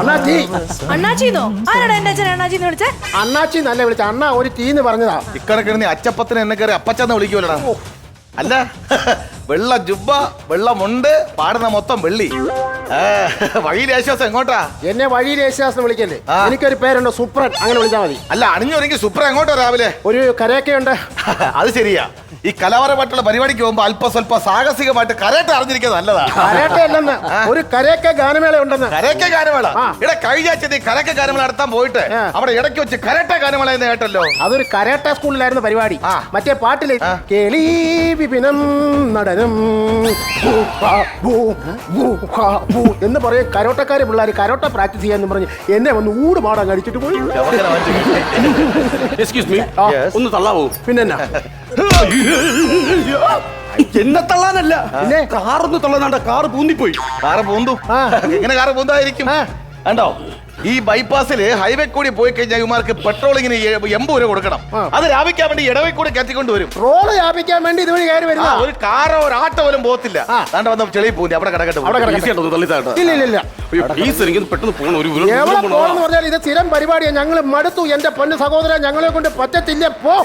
അണ്ണാച്ചി. അണ്ണാച്ചിന്നോ? ആരാടാ എന്റെ അച്ഛൻ അണ്ണാച്ചിന്ന് വിളിച്ചേ? അണ്ണാച്ചി നല്ല വിളിച്ച അണ്ണ ഒരു തീന്ന് പറഞ്ഞതാ. ഇക്കണക്കിന് നീ അച്ചപ്പത്തിന് എന്നെ കയറി അപ്പച്ചന്ന് വിളിക്കുമല്ലടാ. അല്ല, വെള്ള ജുബ്ബ, വെള്ളമുണ്ട്, പാടുന്ന മൊത്തം വെള്ളി. വഴിയിൽ യേശുദാസ് എങ്ങോട്ടാ? എന്നെ വഴിയിൽ യേശുദാസ് വിളിക്കല്ലേ? എനിക്കൊരു പേരുണ്ട്, സുപ്രൻ, അങ്ങനെ വിളിച്ചാൽ മതി. അല്ല, അണിഞ്ഞൊരുങ്ങി സുപ്ര എങ്ങോട്ടാ രാവിലെ? ഒരു കരയൊക്കെയുണ്ട്. അത് ശരിയാ. ഈ കലാപരമായിട്ടുള്ള പരിപാടിക്ക് പോകുമ്പോ അല്പ സ്വല്പ സാഹസികമായിട്ട് കരേട്ട അറിഞ്ഞിരിക്കുന്നത് നല്ലതാ. കരയൊക്കെ അല്ലെന്ന്, ഒരു കരയൊക്കെ ഗാനമേള ഉണ്ടെന്ന്. കരയൊക്കെ ഗാനമേള? ഇവിടെ കഴിഞ്ഞ നീ കരയൊക്കെ ഗാനമേള നടത്താൻ പോയിട്ട് അവിടെ ഇടയ്ക്ക് വെച്ച് കരട്ട ഗാനമേള എന്ന് കേട്ടല്ലോ. അതൊരു കരാട്ട സ്കൂളിലായിരുന്നു പരിപാടി. മറ്റേ പാട്ടില് കേളി വിപിനം നടനം എന്ന് പറയും കരോട്ടക്കാര് പിള്ളേർ കരോട്ട പ്രാക്ടീസ് ചെയ്യാന്ന് പറഞ്ഞ് എന്നെ വന്ന് ഊട് പാടാൻ കഴിച്ചിട്ട് പോയി. എക്സ്ക്യൂസ് മീ, ഒന്ന് തള്ളാവോ? പിന്നെന്നാ എന്നെ തള്ളാനല്ല, പിന്നെ കാറൊന്ന് തള്ളാനാണ്ട. കാറ് പൂന്തിപ്പോയി. കാറ് പൂന്തു? എങ്ങനെ കാറ് പൂന്തായിരിക്കും? കണ്ടോ, ഈ ബൈപ്പാസില് ഹൈവേ കൂടി പോയി കഴിഞ്ഞാൽ ഇവന്മാർക്ക് പെട്രോളിങ്ങിന് 80 രൂപ കൊടുക്കണം. അത് ലാഭിക്കാൻ വേണ്ടി ഇടവേ കൂടി കത്തിക്കൊണ്ട് വരും. റോഡ് ലാഭിക്കാൻ വേണ്ടി ഇതുവഴി കയറി വരുന്ന ഒരു കാറോ ഒരു ആട്ടോ പോലും പോകത്തില്ല. അതാണ്ട് വന്ന ചെളി പൂന്തി അവിടെ കിടക്കട്ടെ. ഇല്ല പ്ലീസ്, എനിക്ക് പെട്ടെന്ന് പോകണം. ഒരു എവിടെ പോകണമെന്ന് പറഞ്ഞാൽ ഇത് സ്ഥിരം പരിപാടിയാണ്. ഞങ്ങൾ മടുത്തു. എന്റെ പൊന്നു സഹോദരൻ, ഞങ്ങളെ കൊണ്ട് പറ്റത്തില്ല. പോ.